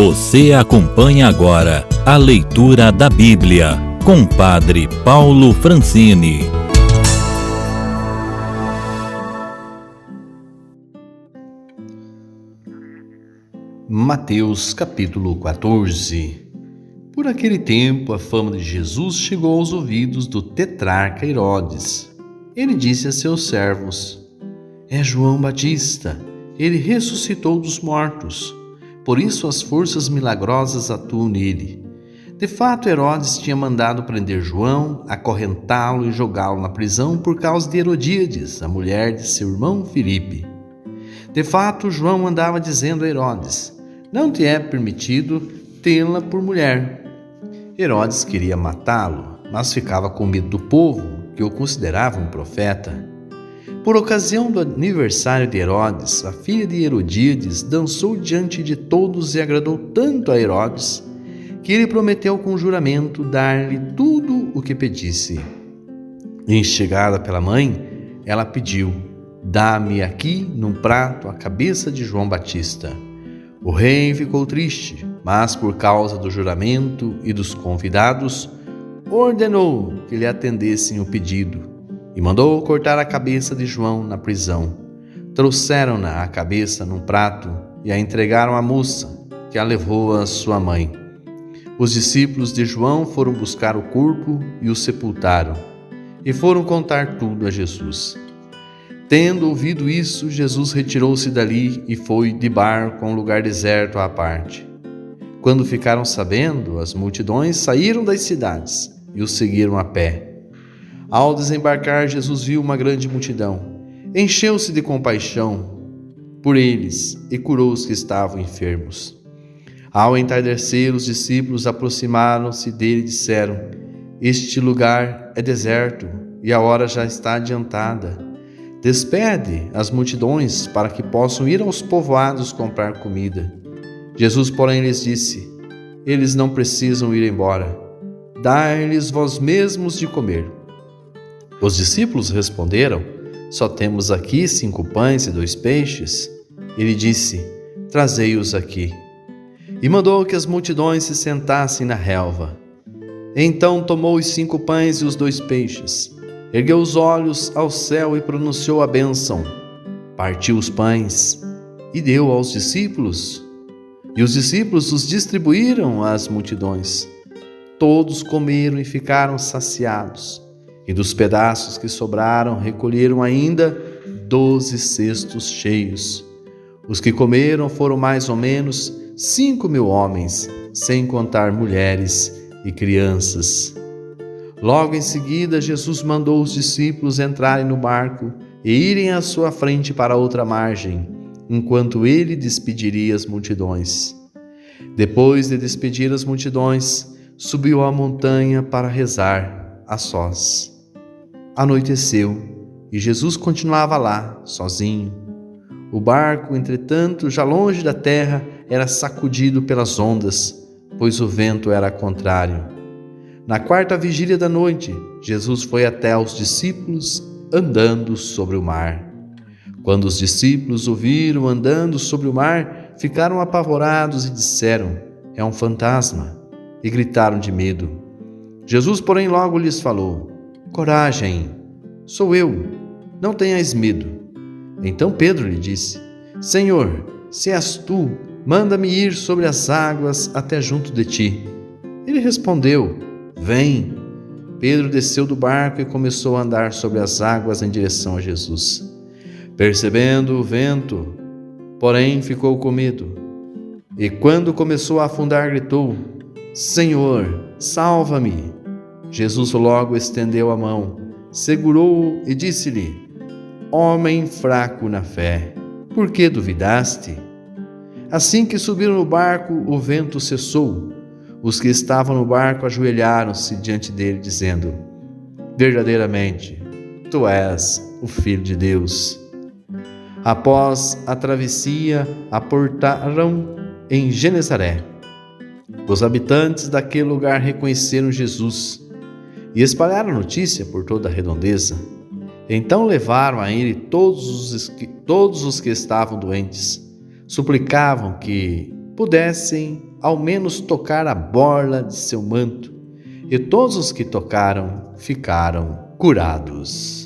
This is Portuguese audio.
Você acompanha agora a leitura da Bíblia com Padre Paulo Francini. Mateus capítulo 14. Por aquele tempo, a fama de Jesus chegou aos ouvidos do tetrarca Herodes. Ele disse a seus servos: "É João Batista, ele ressuscitou dos mortos. Por isso as forças milagrosas atuam nele." De fato, Herodes tinha mandado prender João, acorrentá-lo e jogá-lo na prisão por causa de Herodíades, a mulher de seu irmão Filipe. De fato, João andava dizendo a Herodes: "Não te é permitido tê-la por mulher." Herodes queria matá-lo, mas ficava com medo do povo, que o considerava um profeta. Por ocasião do aniversário de Herodes, a filha de Herodíades dançou diante de todos e agradou tanto a Herodes, que ele prometeu com juramento dar-lhe tudo o que pedisse. Instigada pela mãe, ela pediu: "Dá-me aqui, num prato, a cabeça de João Batista." O rei ficou triste, mas por causa do juramento e dos convidados, ordenou que lhe atendessem o pedido e mandou cortar a cabeça de João na prisão. Trouxeram-na a cabeça num prato e a entregaram à moça, que a levou à sua mãe. Os discípulos de João foram buscar o corpo e o sepultaram, e foram contar tudo a Jesus. Tendo ouvido isso, Jesus retirou-se dali e foi de barco a um lugar deserto à parte. Quando ficaram sabendo, as multidões saíram das cidades e o seguiram a pé. Ao desembarcar, Jesus viu uma grande multidão. Encheu-se de compaixão por eles e curou os que estavam enfermos. Ao entardecer, os discípulos aproximaram-se dele e disseram: "Este lugar é deserto e a hora já está adiantada. Despede as multidões para que possam ir aos povoados comprar comida." Jesus, porém, lhes disse: "Eles não precisam ir embora. Dai-lhes vós mesmos de comer." Os discípulos responderam: "Só temos aqui 5 pães e 2 peixes." Ele disse: "Trazei-os aqui." E mandou que as multidões se sentassem na relva. Então tomou os 5 pães e os 2 peixes, ergueu os olhos ao céu e pronunciou a bênção. Partiu os pães e deu aos discípulos, e os discípulos os distribuíram às multidões. Todos comeram e ficaram saciados, e dos pedaços que sobraram recolheram ainda 12 cestos cheios. Os que comeram foram mais ou menos 5.000 homens, sem contar mulheres e crianças. Logo em seguida, Jesus mandou os discípulos entrarem no barco e irem à sua frente para outra margem, enquanto ele despediria as multidões. Depois de despedir as multidões, subiu à montanha para rezar a sós. Anoiteceu e Jesus continuava lá, sozinho. O barco, entretanto, já longe da terra, era sacudido pelas ondas, pois o vento era contrário. Na 4ª vigília da noite, Jesus foi até aos discípulos andando sobre o mar. Quando os discípulos o viram andando sobre o mar, ficaram apavorados e disseram: "É um fantasma", e gritaram de medo. Jesus, porém, logo lhes falou: "Coragem, sou eu, não tenhais medo." Então Pedro lhe disse: "Senhor, se és tu, manda-me ir sobre as águas até junto de ti." Ele respondeu: "Vem." Pedro desceu do barco e começou a andar sobre as águas em direção a Jesus. Percebendo o vento, porém, ficou com medo. E quando começou a afundar, gritou: "Senhor, salva-me." Jesus logo estendeu a mão, segurou-o e disse-lhe: "Homem fraco na fé, por que duvidaste?" Assim que subiram no barco, o vento cessou. Os que estavam no barco ajoelharam-se diante dele, dizendo: "Verdadeiramente, tu és o Filho de Deus." Após a travessia, aportaram em Genesaré. Os habitantes daquele lugar reconheceram Jesus e espalharam a notícia por toda a redondeza. Então levaram a ele todos os que estavam doentes, suplicavam que pudessem ao menos tocar a borla de seu manto, e todos os que tocaram ficaram curados.